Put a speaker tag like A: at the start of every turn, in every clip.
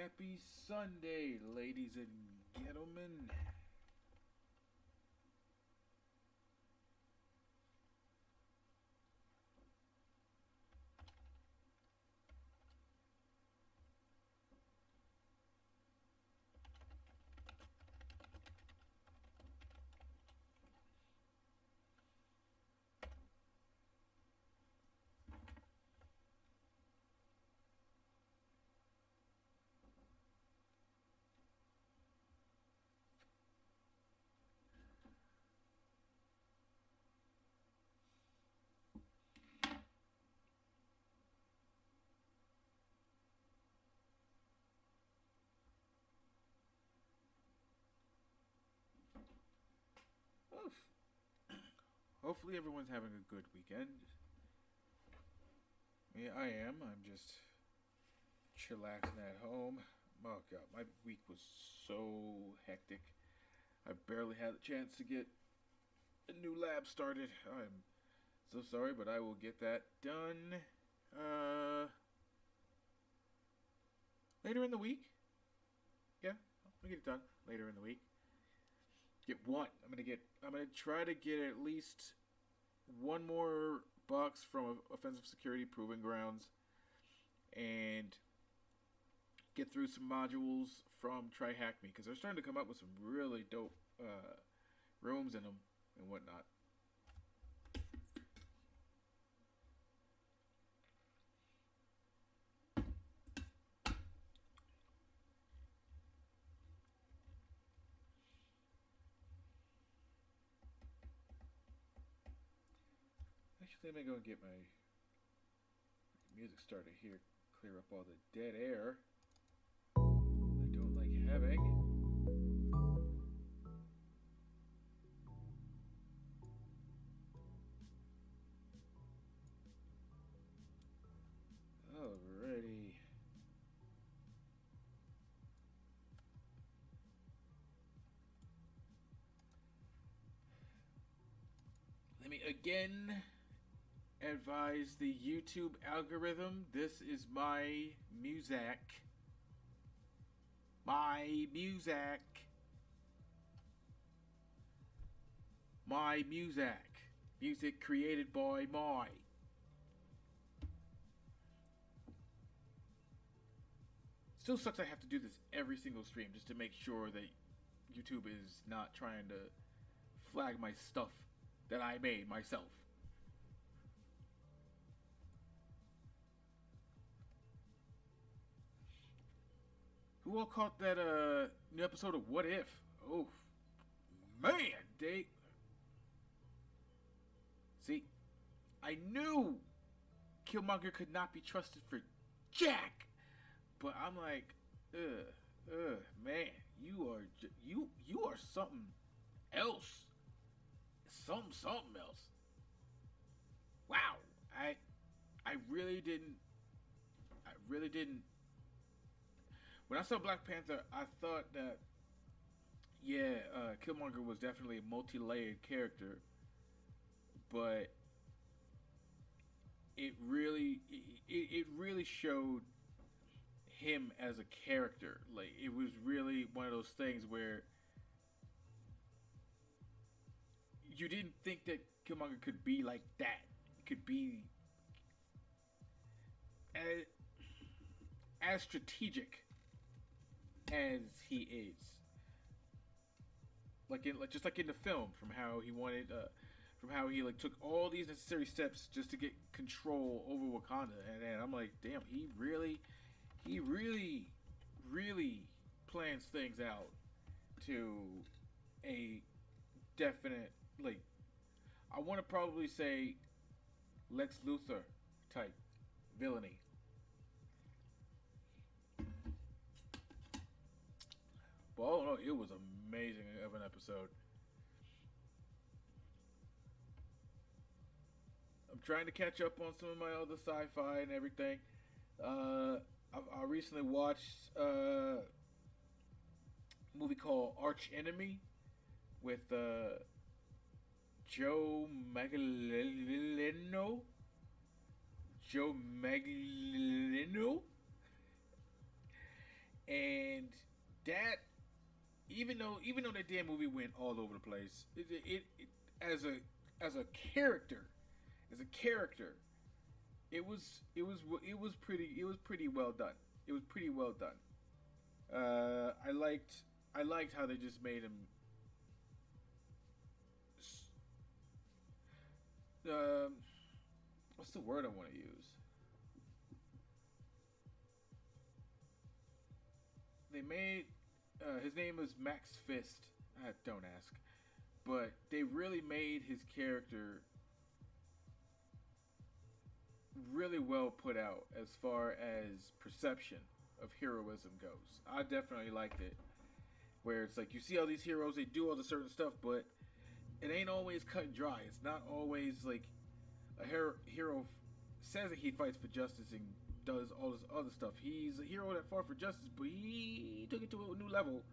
A: Happy Sunday, ladies and gentlemen. Oof. Hopefully everyone's having a good weekend. Yeah, I am. I'm just chillaxing at home. Oh god, my week was so hectic. I barely had a chance to get a new lab started. I'm so sorry, but I will get that done later in the week. Yeah, I'll get it done later in the week. Get one. I'm gonna try to get at least one more box from Offensive Security Proving Grounds and get through some modules from Try Hack Me because they're starting to come up with some really dope rooms in them and whatnot. Actually, let me go and get my music started here. Clear up all the dead air I don't like having. Alrighty. Let me again advise the YouTube algorithm. This is my music. My music. My music. Music created by my. Still sucks I have to do this every single stream just to make sure that YouTube is not trying to flag my stuff that I made myself. Who all caught that new episode of What If? Oh, man, they... See, I knew Killmonger could not be trusted for jack, but I'm like, man, you are something else, something else. Wow, I really didn't. When I saw Black Panther, I thought that, yeah, Killmonger was definitely a multi-layered character, but it really showed him as a character. Like, it was really one of those things where you didn't think that Killmonger could be like that. It could be as strategic as he is, just like in the film, from how he wanted, from how he like took all these necessary steps just to get control over Wakanda, and I'm like, damn, he really plans things out to a definite, like, I want to probably say Lex Luthor type villainy. But oh no, it was amazing of an episode. I'm trying to catch up on some of my other sci-fi and everything. I recently watched a movie called Arch Enemy with Joe Magalino. And that, even though that damn movie went all over the place, it as a as a character, as a character, it was pretty well done. It was pretty well done. I liked how they just made him. Um, what's the word I want to use? They made his name is Max Fist. Don't ask, but they really made his character really well put out as far as perception of heroism goes. I definitely liked it. Where it's like you see all these heroes, they do all the certain stuff, but it ain't always cut and dry. It's not always like a hero says that he fights for justice and does all this other stuff. He's a hero that fought for justice, but he took it to a new level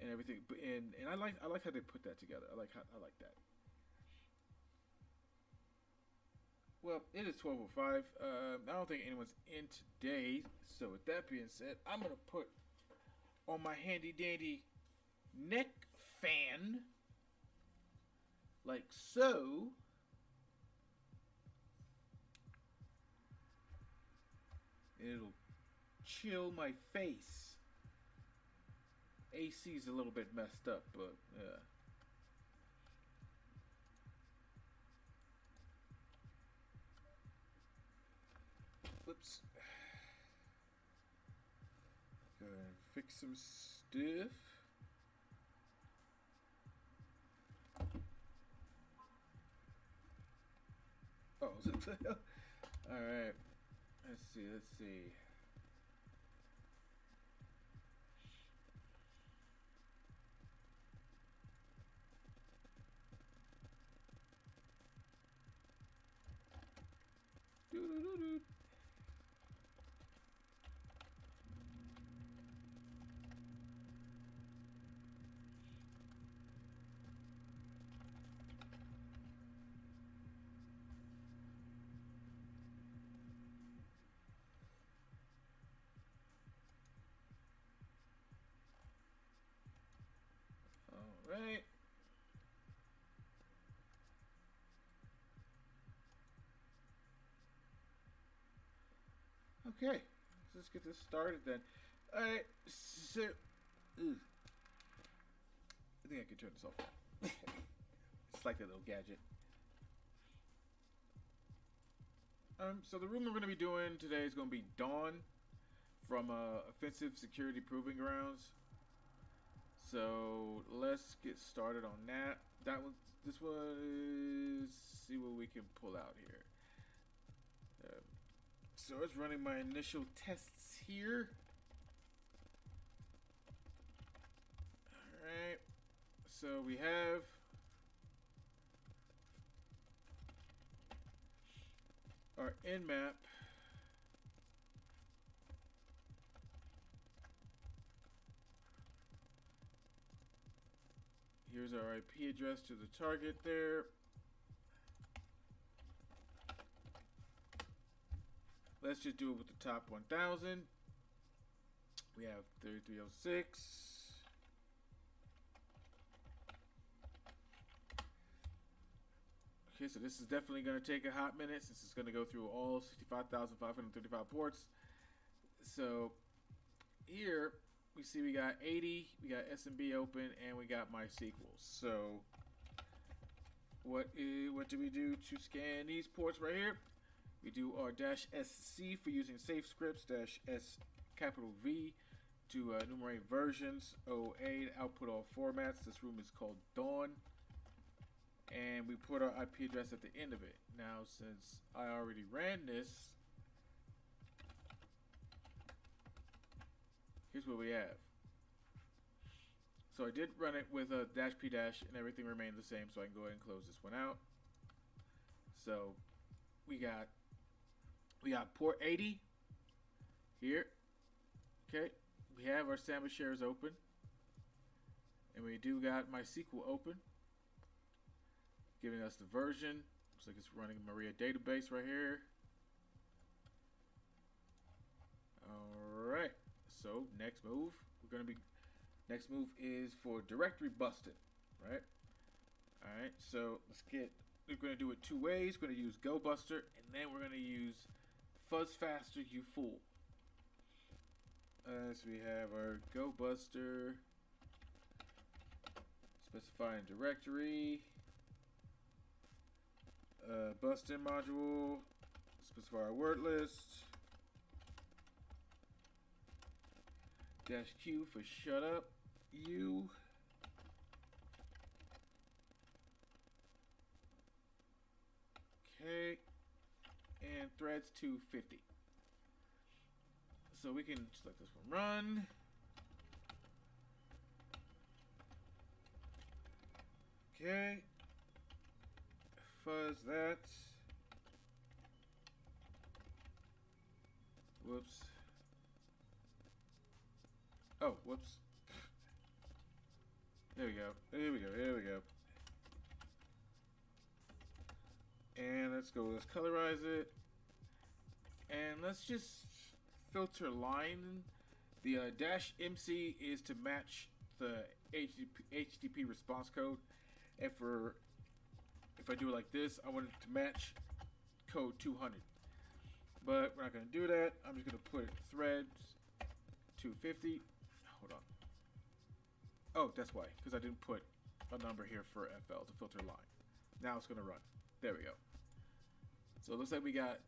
A: and everything. And I like how they put that together. I like that. Well, it is 12:05. I don't think anyone's in today. So with that being said, I'm gonna put on my handy dandy neck fan like so. And it'll chill my face. AC's a little bit messed up, but yeah. Whoops. Go ahead and fix some stuff. Oh, alright. Let's see. Doo-doo-doo-doo. Alright. Okay. Let's get this started then. Alright, so I think I can turn this off. It's like a little gadget. So the room we're going to be doing today is going to be Dawn from Offensive Security Proving Grounds. So let's get started on that. This was, see what we can pull out here. So it's running my initial tests here. Alright. So we have our nmap. Here's our IP address to the target there. Let's just do it with the top 1000. We have 3306. Okay, so this is definitely going to take a hot minute since it's going to go through all 65,535 ports. So here we see we got 80, we got SMB open, and we got MySQL. So what do we do to scan these ports right here? We do our -SC for using safe scripts, -S capital V to enumerate versions, OA to output all formats. This room is called Dawn. And we put our IP address at the end of it. Now, since I already ran this, here's what we have. So I did run it with a -P- and everything remained the same, so I can go ahead and close this one out. So we got port 80 here. Okay, we have our Samba shares open, and we do got MySQL open, giving us the version. Looks like it's running a Maria database right here. Alright, So next move, next move is for directory busting, right? All right. So we're going to do it two ways. We're going to use Go Buster, and then we're going to use Fuzz Faster, you fool. So we have our Go Buster, specifying directory, bust-in module, specify our word list, -Q for shut up, you. Okay, and threads 250. So we can select this one, run. Okay, fuzz that. Whoops. Oh, whoops. There we go. There we go. There we go. And let's go. Let's colorize it. And let's just filter line. The -MC is to match the HTTP response code. And if I do it like this, I want it to match code 200. But we're not going to do that. I'm just going to put threads 250. Hold on. Oh, that's why. Because I didn't put a number here for FL to filter line. Now it's going to run. There we go. So it looks like we got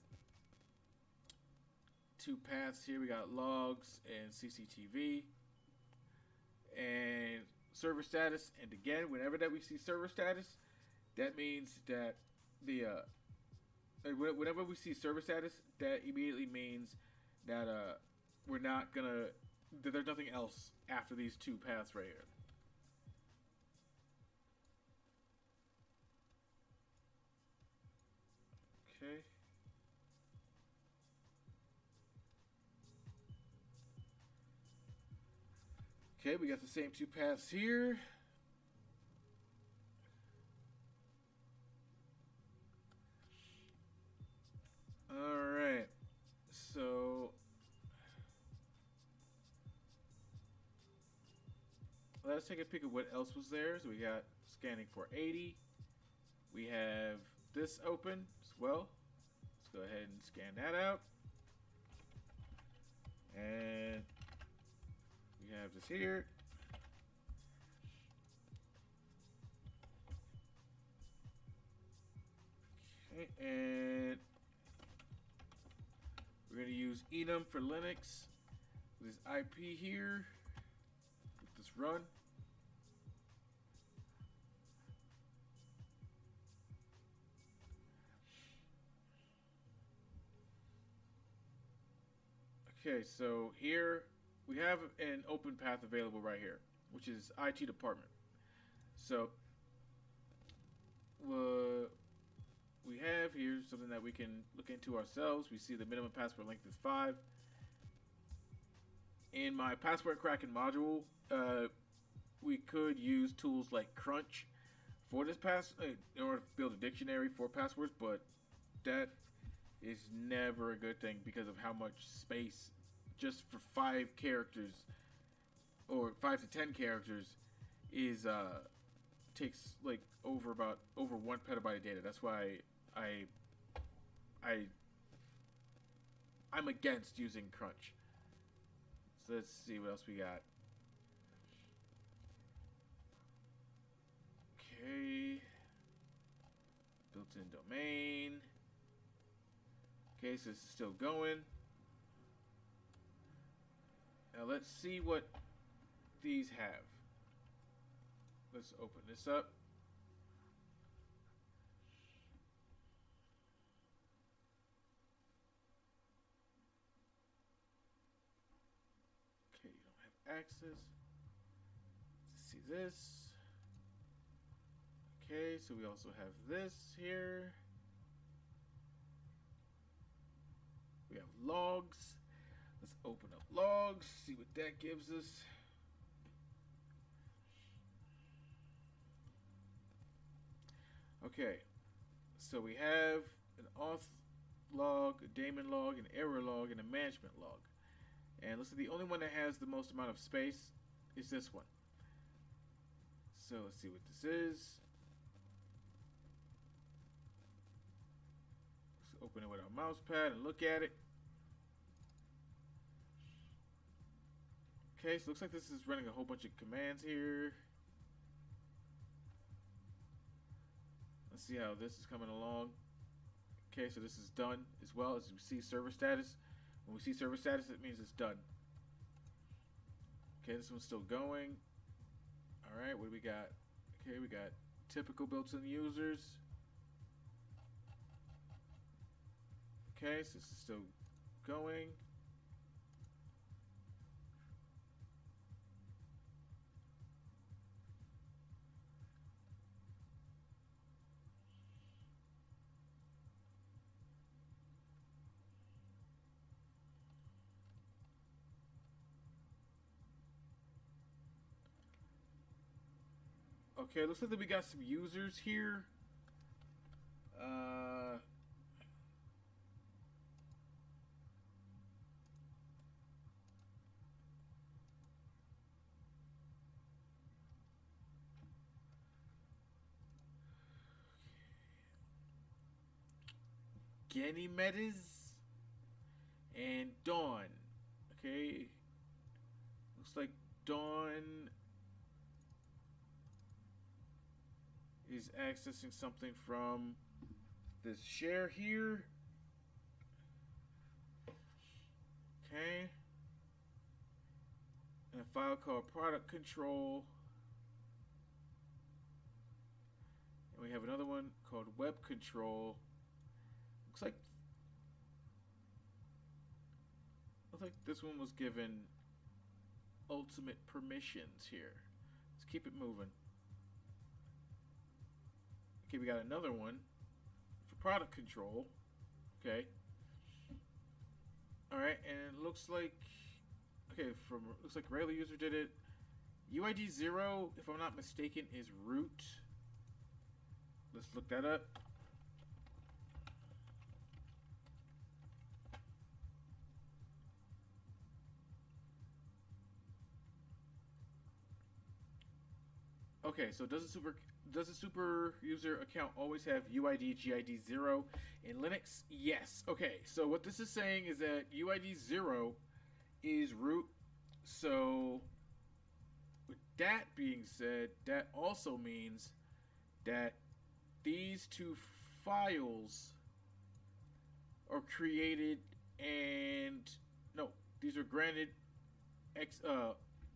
A: two paths here. We got logs and CCTV. And server status. And again, whenever that we see server status, that means that whenever we see server status, that immediately means that we're not gonna. That there's nothing else after these two paths right here. Okay. Okay, we got the same two paths here. Alright, so let's take a peek of what else was there. So we got scanning port 80. We have this open as well. Let's go ahead and scan that out. And we have this here. Okay, and we're going to use enum for Linux. This IP here. Let this run. Okay, so here we have an open path available right here, which is IT department. So we have here something that we can look into ourselves. We see the minimum password length is 5. In my password cracking module, we could use tools like Crunch for this in order to build a dictionary for passwords, but that is never a good thing because of how much space just for 5 characters or 5 to 10 characters is takes like over 1 petabyte of data. That's why I'm against using Crunch. So let's see what else we got. Okay. Built-in domain. Okay, so this is still going. Now let's see what these have. Let's open this up. Okay, you don't have access. Let's see this. Okay, so we also have this here. We have logs. Let's open up logs, see what that gives us. Okay, so we have an auth log, a daemon log, an error log, and a management log. And looks like the only one that has the most amount of space is this one. So let's see what this is. Let's open it with our mouse pad and look at it. Okay, so looks like this is running a whole bunch of commands here. Let's see how this is coming along. Okay, so this is done as well. As we see server status. When we see server status, it means it's done. Okay, this one's still going. Alright, what do we got? Okay, we got typical built-in users. Okay, so this is still going. Okay, looks like that we got some users here. Ganymedes and Dawn. Okay, looks like Dawn is accessing something from this share here. Okay, and a file called product control. And we have another one called web control. Looks like this one was given ultimate permissions here. Let's keep it moving. Okay, we got another one for product control. Okay. All right, and it looks like looks like regular user did it. UID 0, if I'm not mistaken, is root. Let's look that up. Okay, so does a super user account always have UID GID 0 in Linux? Yes. Okay, so what this is saying is that UID 0 is root. So with that being said, that also means that these two files are created and no, these are granted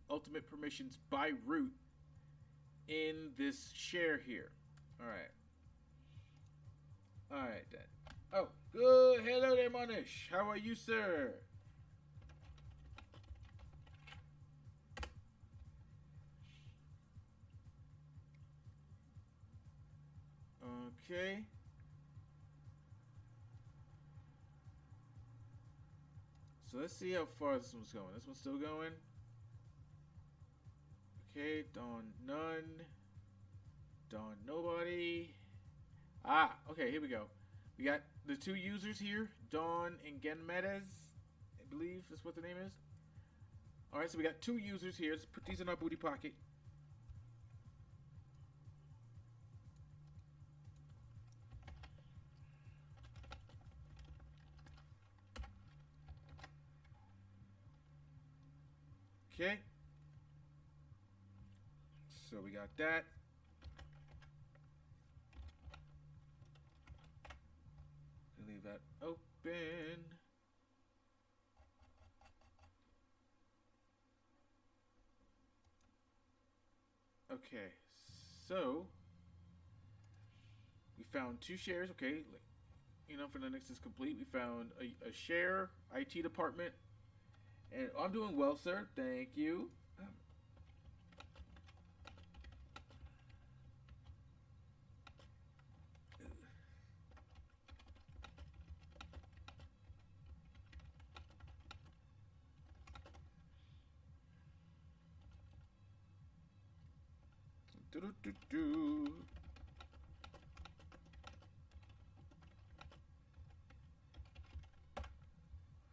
A: ultimate permissions by root in this share here. Alright then. Oh, good. Hello there, Manish. How are you, sir? Okay. So let's see how far this one's going. This one's still going. Okay, Dawn none. Dawn nobody. Ah, okay, here we go. We got the two users here, Dawn and Ganymedes. I believe that's what the name is. Alright, so we got two users here. Let's put these in our booty pocket. Okay. So we got that. Leave that open. Okay, so we found two shares. Okay, for Linux is complete. We found a share, IT department, and I'm doing well, sir. Thank you.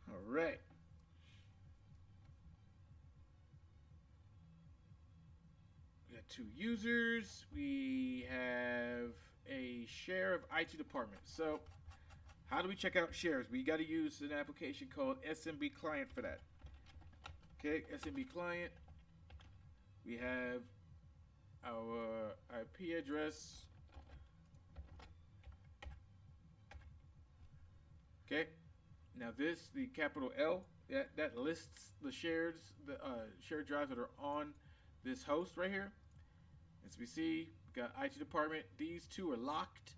A: All right. 2 users. We have a share of IT department. So how do we check out shares? We got to use an application called SMB client for that. Okay, SMB client. We have our IP address. Okay, now this, the capital L, that lists the shared drives that are on this host right here. As we see, we got IT department. These two are locked,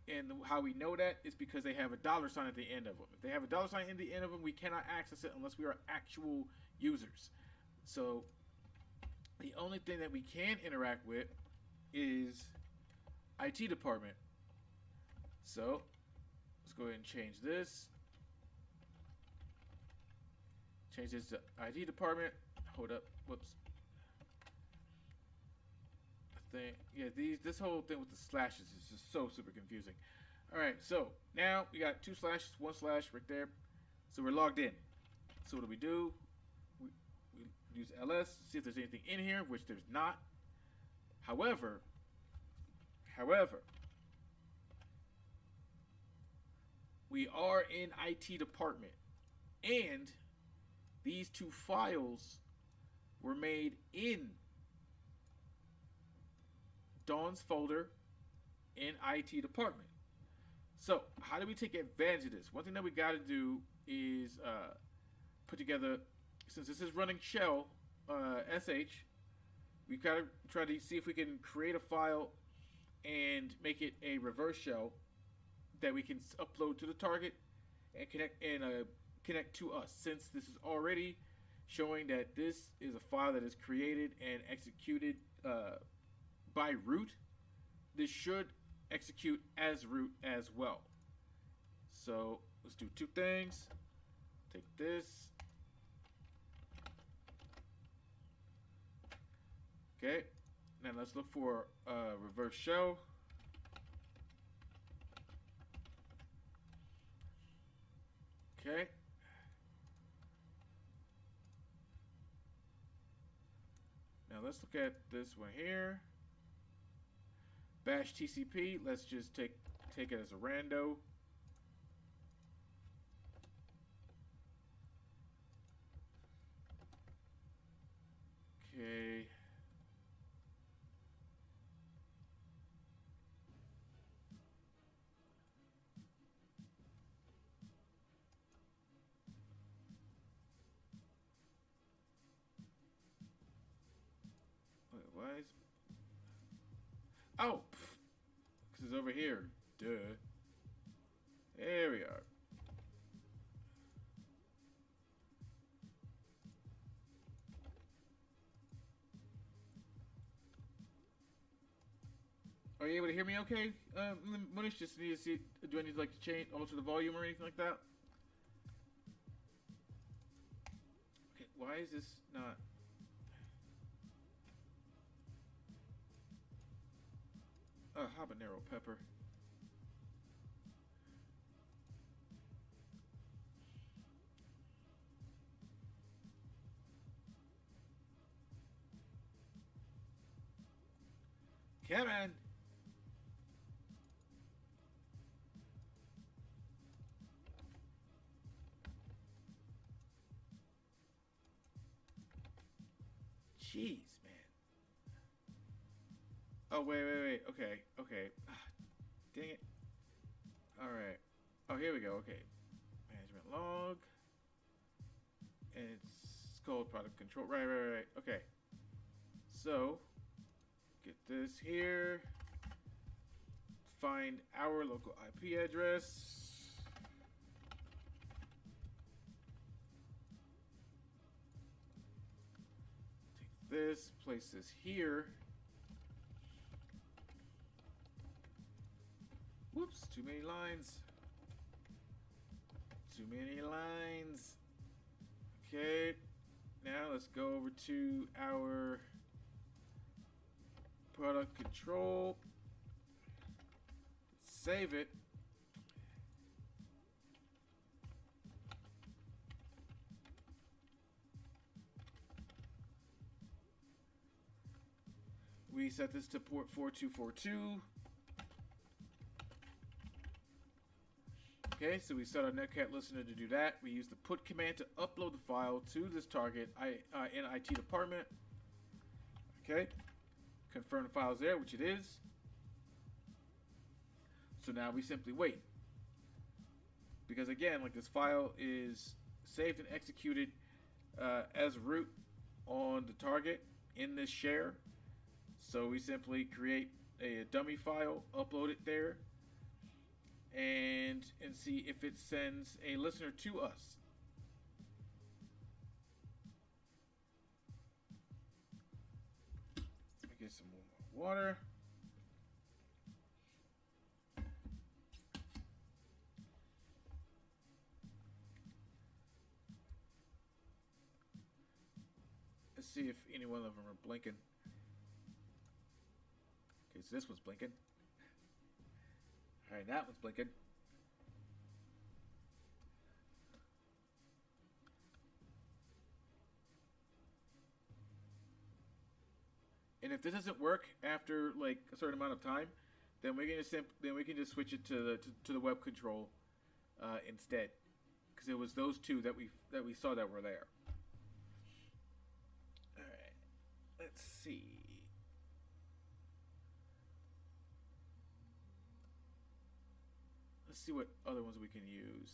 A: and how we know that is because they have a $sign at the end of them. If they have a $sign in the end of them, we cannot access it unless we are actual users. So the only thing that we can interact with is IT department. So let's go ahead and change this. Change this to IT department. Hold up. Whoops. Yeah, this whole thing with the slashes is just so super confusing. All right, so now we got 2 slashes, 1 slash right there. So we're logged in. So what do? We use ls, see if there's anything in here, which there's not. However, we are in IT department, and these 2 files were made in Dawn's folder in IT department. So how do we take advantage of this? One thing that we got to do is put together, since this is running shell sh, we got to try to see if we can create a file and make it a reverse shell that we can upload to the target and connect to us. Since this is already showing that this is a file that is created and executed by root, this should execute as root as well. So let's do 2 things. Take this. Okay, now let's look for reverse shell. Okay. Now let's look at this one here. Bash TCP. Let's just take it as a rando. Okay. Wait, why is... Oh! Because it's over here. Duh. There we are. Are you able to hear me okay? Munish, just need to see, do I need to like change, alter the volume or anything like that? Okay, why is this not? Habanero pepper. Come on. Jeez, man. Oh, wait. Okay. Dang it. Alright. Oh, here we go. Okay. Management log. And it's called product control. Right. Okay. So, get this here. Find our local IP address. This, place this here. Whoops, too many lines. Okay, now let's go over to our product control. Save it. we set this to port 4242. Okay, so we set our netcat listener to do that. We use the put command to upload the file to this target in IT department. Okay, confirm the file's there, which it is. So now we simply wait. Because again, like, this file is saved and executed as root on the target in this share. So we simply create a dummy file, upload it there, and see if it sends a listener to us. Let me get some more water. Let's see if any one of them are blinking. Okay, so this one's blinking. Alright, that one's blinking. And if this doesn't work after like a certain amount of time, then we can just switch it to the web control instead, because it was those two that we saw that were there. All right, let's see. Let's see what other ones we can use.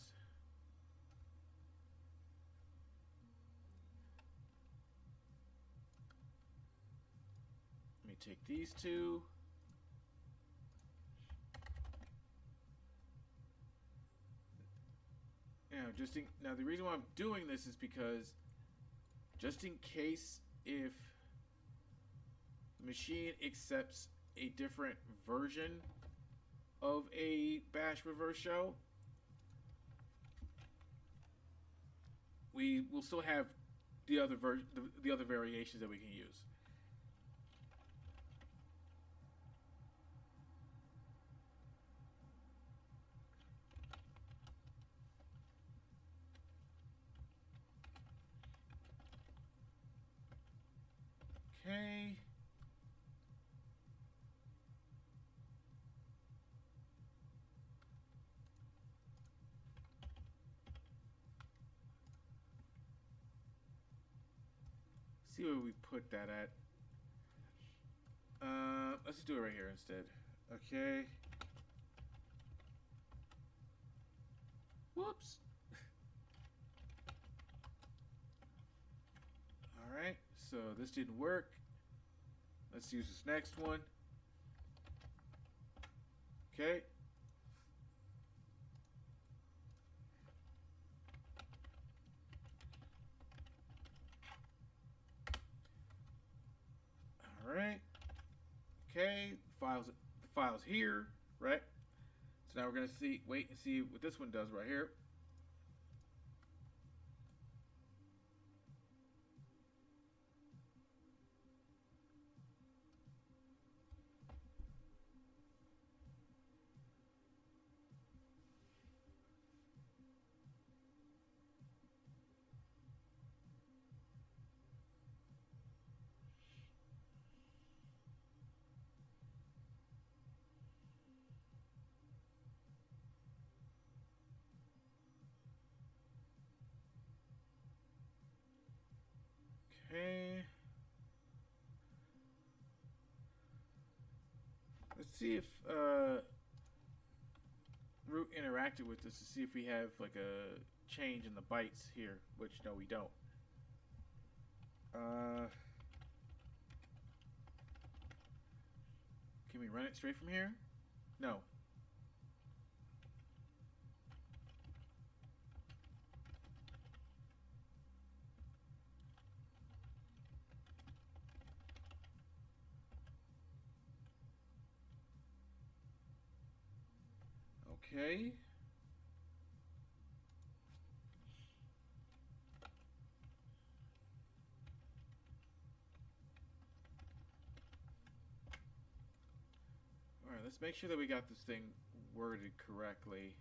A: Let me take these two. Now the reason why I'm doing this is because just in case if the machine accepts a different version of a bash reverse shell, we will still have the other variations that we can use. Okay. See where we put that at. Let's just do it right here instead. Okay. Whoops. Alright, so this didn't work. Let's use this next one. Okay. Alright. Okay, the file's here, right? So now we're gonna wait and see what this one does right here. Okay. Let's see if root interacted with this to see if we have like a change in the bytes here, which no, we don't. Can we run it straight from here? No. Okay. Alright, let's make sure that we got this thing worded correctly.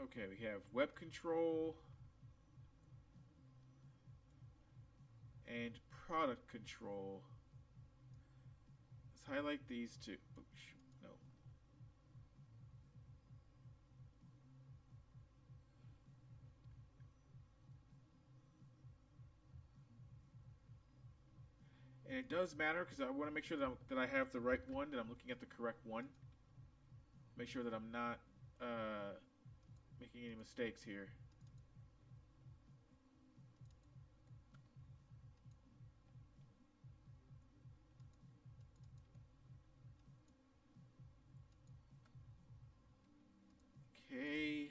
A: Okay, we have web control and product control. Let's highlight these two. Oh, shoot, no. And it does matter because I want to make sure that I have the right one, that I'm looking at the correct one. Make sure that I'm not making any mistakes here. Okay.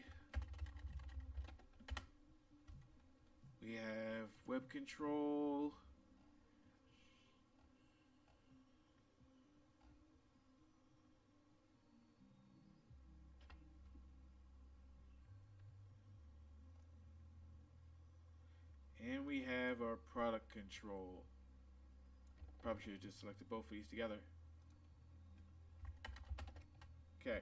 A: We have web control. And we have our product control. Probably should have just selected both of these together. Okay.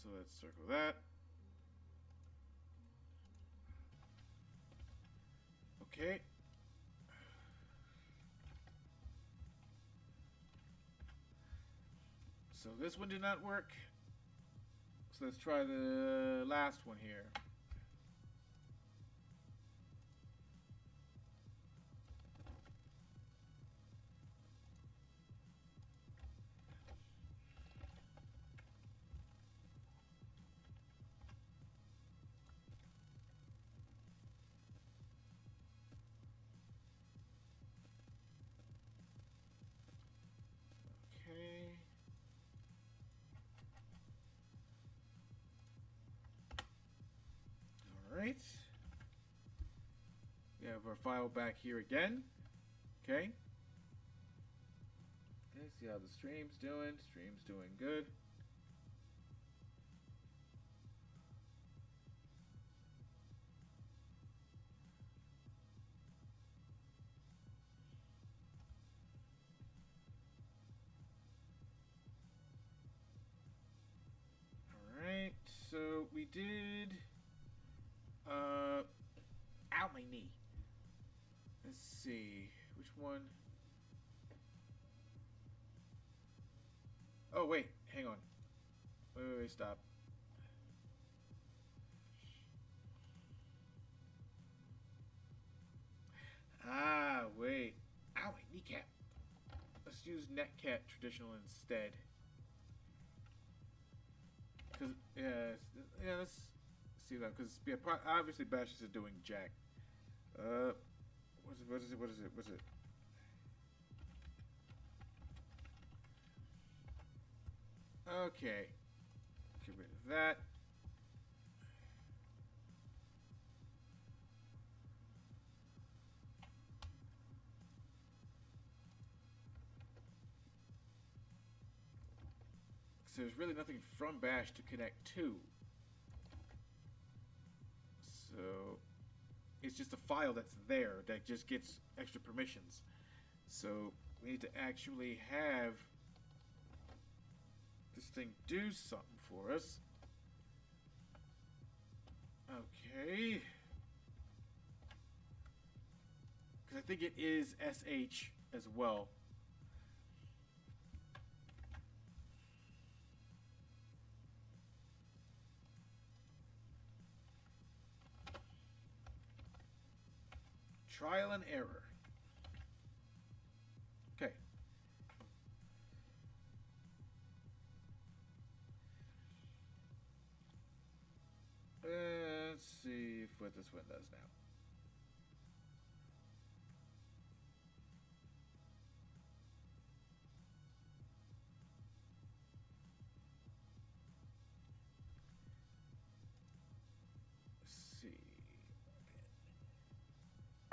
A: So let's circle that. Okay. So this one did not work. So let's try the last one here. Okay. All right. We have our file back here again. Okay. Okay, see how the stream's doing. Stream's doing good. Alright, so we did ow, my knee. Let's see, which one? Oh wait, hang on. Wait, stop. Ah, wait. Ow, my kneecap. Let's use netcat traditional instead. Cause yeah, let's see that. Cause yeah, obviously Bash is doing jack. What is it? Okay, get rid of that. So there's really nothing from Bash to connect to. So it's just a file that's there that just gets extra permissions. So we need to actually have this thing do something for us. Okay. Because I think it is SH as well. Trial and error. Okay. Let's see what this one does now. Let's see.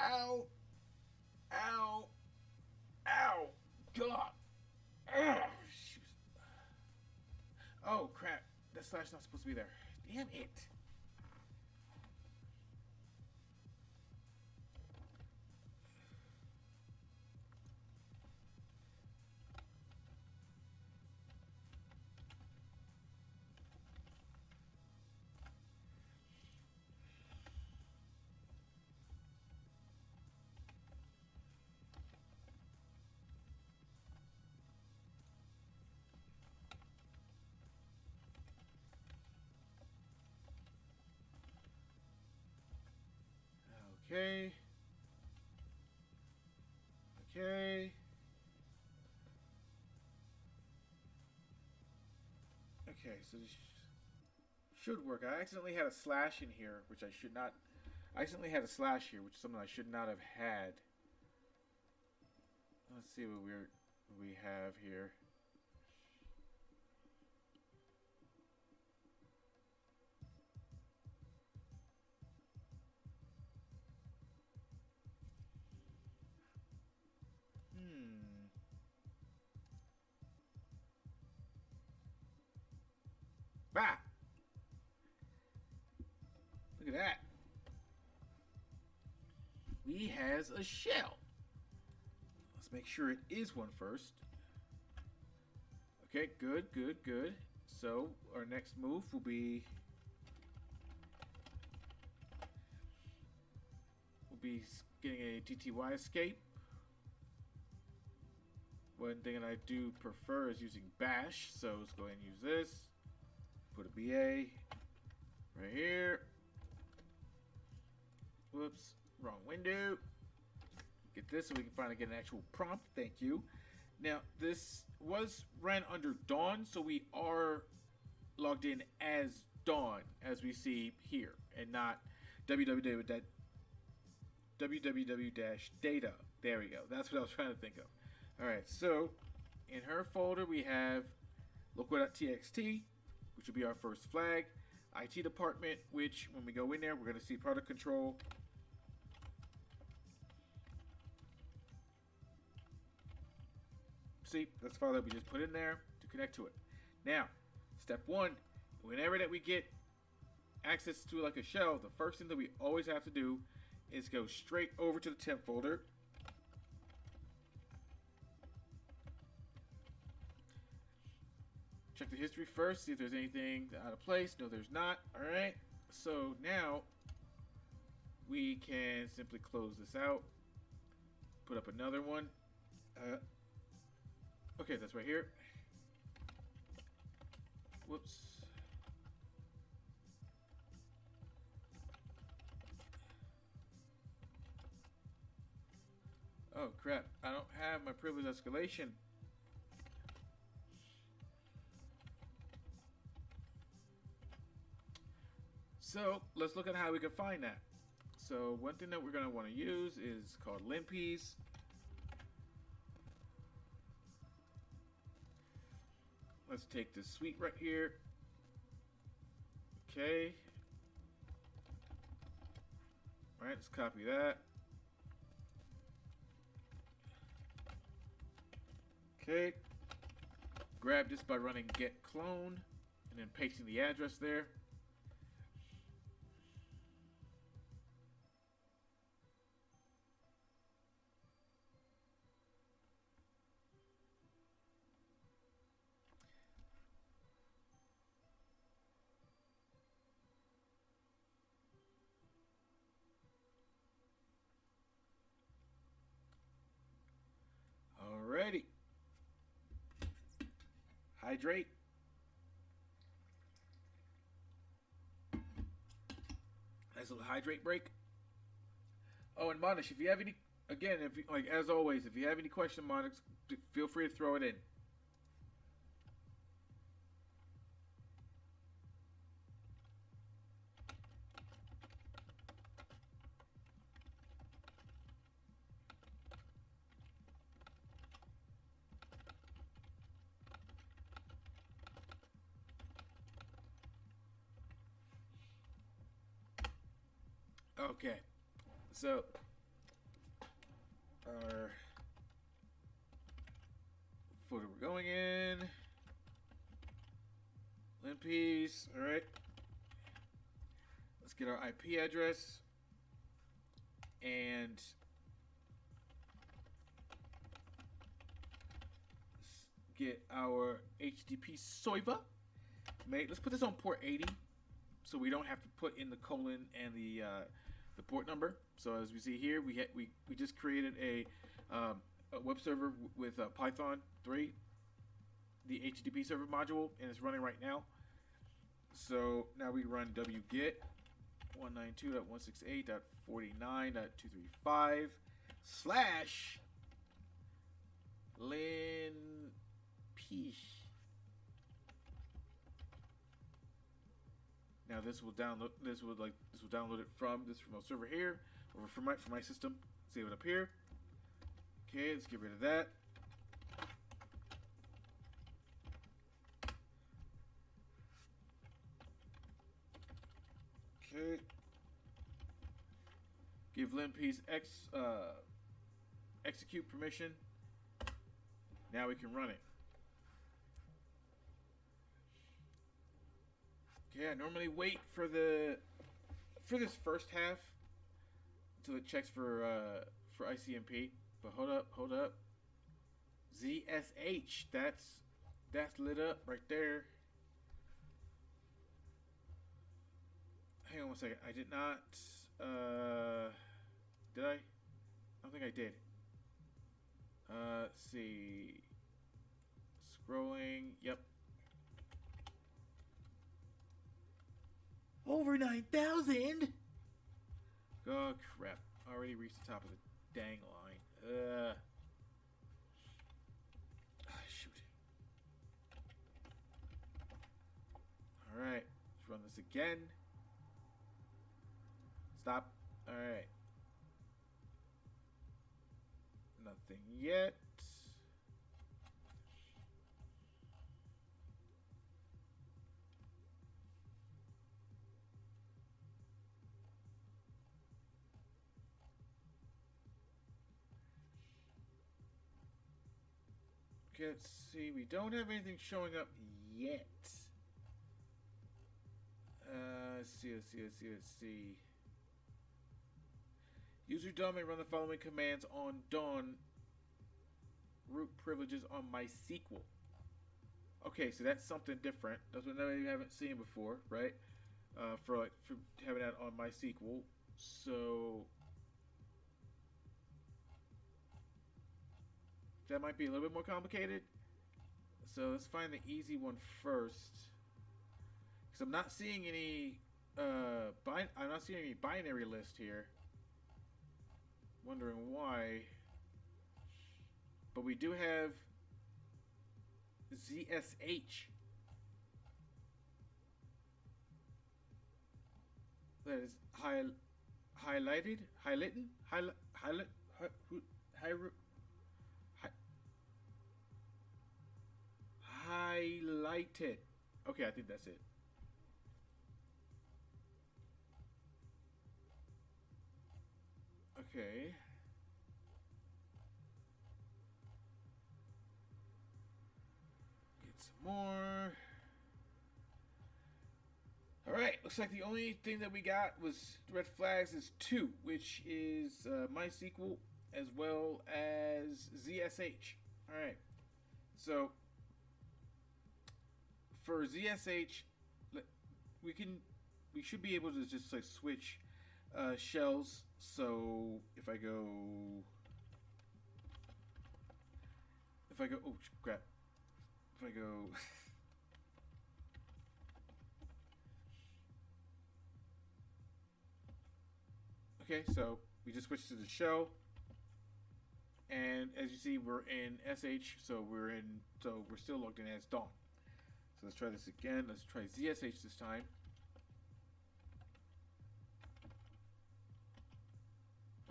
A: Ow! Ow! Ow! God! Ugh. Oh, crap. That slash not supposed to be there. Damn it. Okay. Okay. Okay, so this should work. I accidentally had a slash in here, which I should not. I accidentally had a slash here, which is something I should not have had. Let's see what we have here. Ah! Look at that. We has a shell. Let's make sure it is one first. Okay, good, good, good. So our next move will be getting a TTY escape. One thing that I do prefer is using bash, so let's go ahead and use this. Put a BA right here. Whoops, wrong window. Get this so we can finally get an actual prompt. Thank you. Now, this was ran under Dawn, so we are logged in as Dawn, as we see here, and not www-data. There we go. That's what I was trying to think of. All right, so in her folder, we have local.txt, which will be our first flag. IT department, which when we go in there, we're going to see product control. See, that's the file that we just put in there to connect to it. Now, step one, whenever that we get access to like a shell, the first thing that we always have to do is go straight over to the temp folder. Check the history first, see if there's anything out of place. No, there's not. All right. So now we can simply close this out. Put up another one. Okay, that's right here. Whoops. Oh crap, I don't have my privilege escalation. So let's look at how we can find that. So one thing that we're going to want to use is called limpies. Let's take this suite right here. Okay. All right, let's copy that. Okay. Grab this by running get clone and then pasting the address there. Alrighty. Hydrate. Nice little hydrate break. Oh, and Monish, if you have any, again, if you, like as always, if you have any question, Monish, feel free to throw it in. Okay, so our folder we're going in, limpies. All right, let's get our IP address and get our HTTP server. Let's put this on port 80, so we don't have to put in the colon and the port number. So as we see here, we just created a web server with Python 3, the HTTP server module, and it's running right now. So now we run wget 192.168.49.235 slash lin p. Now this will download it from this remote server here over from my system. Save it up here. Okay, let's get rid of that. Okay. Give linpiece execute permission. Now we can run it. Okay, I normally wait for this first half until it checks for ICMP. But hold up. ZSH, that's lit up right there. Hang on one second. I did not. Did I? I don't think I did. Let's see. Scrolling. Yep. Over 9,000. Oh crap! Already reached the top of the dang line. Shoot. All right. Let's run this again. Stop. All right. Nothing yet. Okay, let's see. We don't have anything showing up yet. Let's see. User Dawn may run the following commands on Dawn root privileges on MySQL. Okay, so that's something different. That's what we haven't seen before, right? For having that on MySQL. So that might be a little bit more complicated. So let's find the easy one first. Because I'm not seeing any I'm not seeing any binary list here. Wondering why. But we do have ZSH. That is highlighted. Highlighted. Okay, I think that's it. Okay. Get some more. Alright, looks like the only thing that we got was red flags is 2, which is MySQL as well as ZSH. Alright, so for ZSH, we should be able to just like switch shells. So if I go, oh crap, if I go, okay, so we just switched to the shell, and as you see, we're in SH, so we're still logged in as Dawn. So let's try this again. Let's try ZSH this time.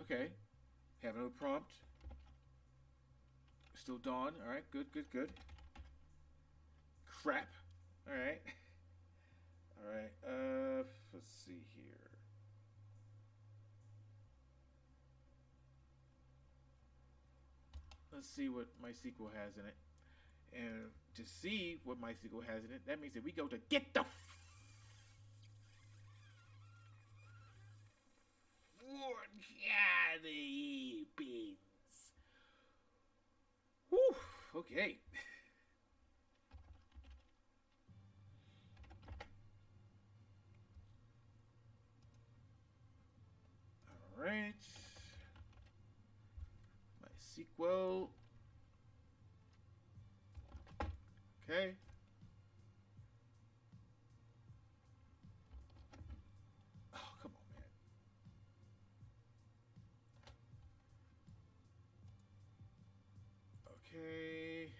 A: Okay, have no prompt. Still Dawn. All right, good. Crap. All right. Let's see here. Let's see what MySQL has in it. And to see what MySQL has in it, that means that we go to get the beans. Whew, okay. All right. MySQL. Okay. Oh, come on. Okay.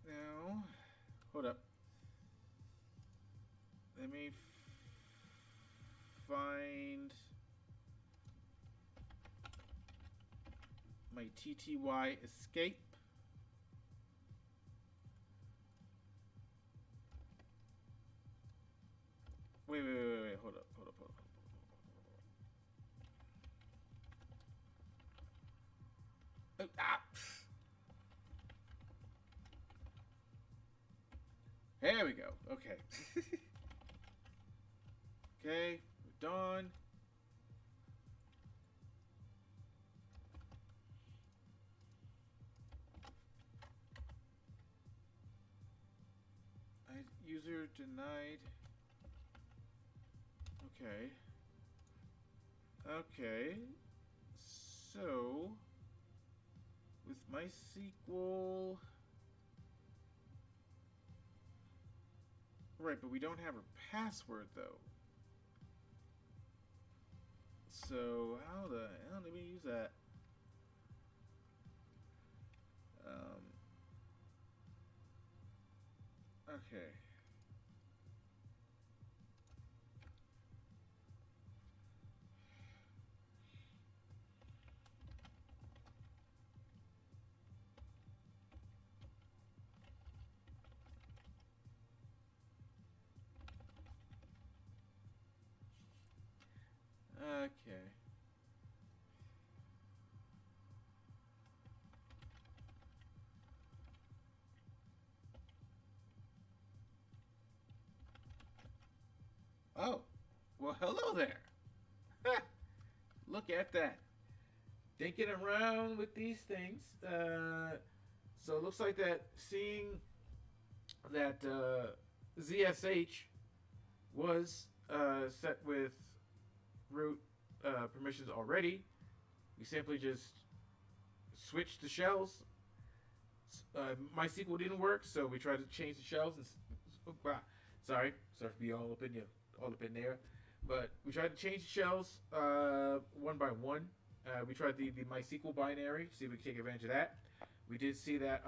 A: Now, hold up. Let me find my TTY escape. Wait. Hold up. Oh, ah. There we go. Okay. Okay, we're done. User denied. Okay. Okay. So, with MySQL. Right, but we don't have her password though. So, how the hell did we use that? Okay. Okay. Oh, well, hello there. Look at that. Thinking around with these things. So it looks like that seeing that ZSH was set with root permissions already. We simply just switched the shells. MySQL didn't work, so we tried to change the shells. Sorry for being all up in there. But we tried to change the shells one by one. We tried the MySQL binary, see if we could take advantage of that. We did see that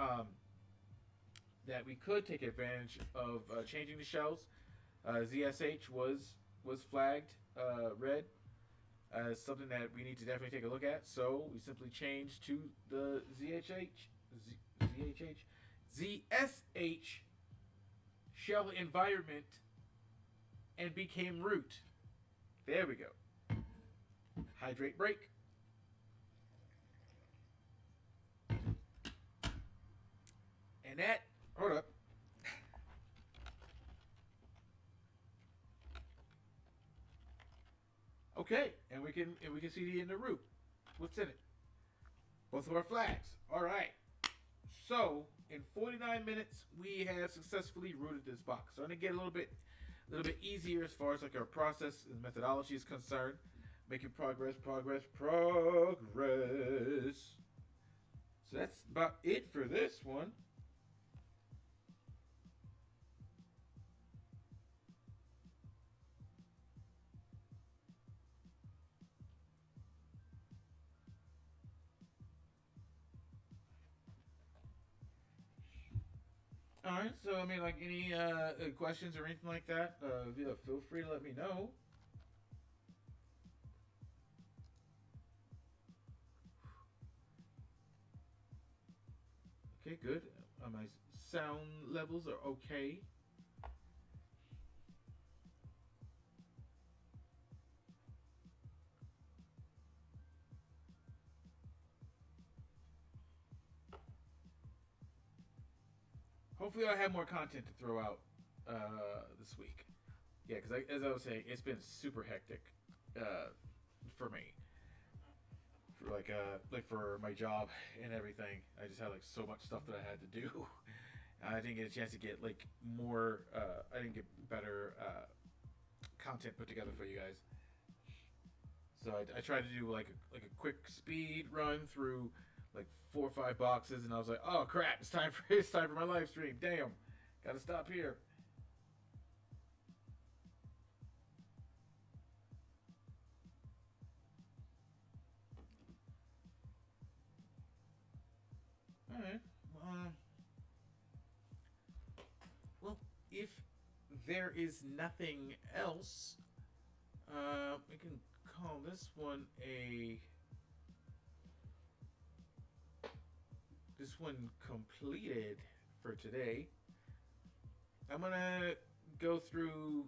A: that we could take advantage of changing the shells. ZSH was flagged red as something that we need to definitely take a look at. So we simply changed to the ZSH shell environment and became root. There we go. Hydrate break. And that, hold up. Okay, and we can see in the root. What's in it? Both of our flags. All right. So in 49 minutes, we have successfully rooted this box. So I'm gonna get a little bit easier as far as like our process and methodology is concerned. Making progress. So that's about it for this one. All right, so I mean, like any questions or anything like that, feel free to let me know. Okay, good. My sound levels are okay. Hopefully, I'll have more content to throw out this week. Yeah, because as I was saying, it's been super hectic for me. For like for my job and everything, I just had like so much stuff that I had to do. I didn't get a chance to get like more. I didn't get better content put together for you guys. So I tried to do like a quick speed run through like 4 or 5 boxes, and I was like, oh crap, it's time for my live stream. Damn, gotta stop here. there is nothing else, we can call this one completed for today. I'm gonna go through.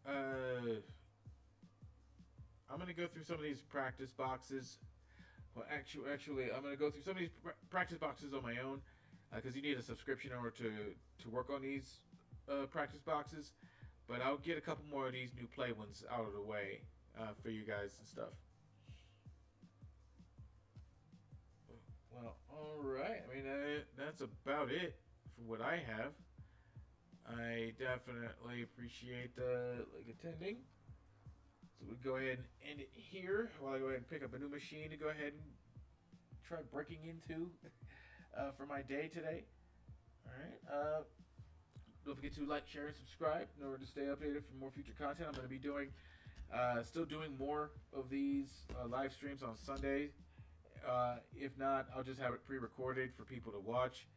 A: I'm gonna go through some of these practice boxes. Well, actually, I'm gonna go through some of these practice boxes on my own, because you need a subscription in order to work on these practice boxes. But I'll get a couple more of these new play ones out of the way for you guys and stuff. Well, all right. I mean, that's about it for what I have. I definitely appreciate attending. So we go ahead and end it here while I go ahead and pick up a new machine to go ahead and try breaking into for my day today. All right. Don't forget to like, share, and subscribe in order to stay updated for more future content. I'm going to be doing, still doing more of these live streams on Sunday. If not, I'll just have it pre-recorded for people to watch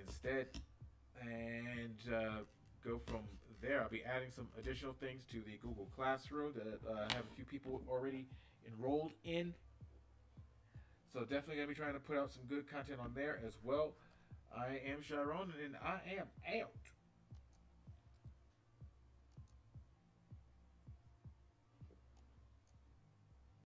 A: instead, and go from there. I'll be adding some additional things to the Google Classroom that I have a few people already enrolled in. So definitely going to be trying to put out some good content on there as well. I am Sharon, and I am out.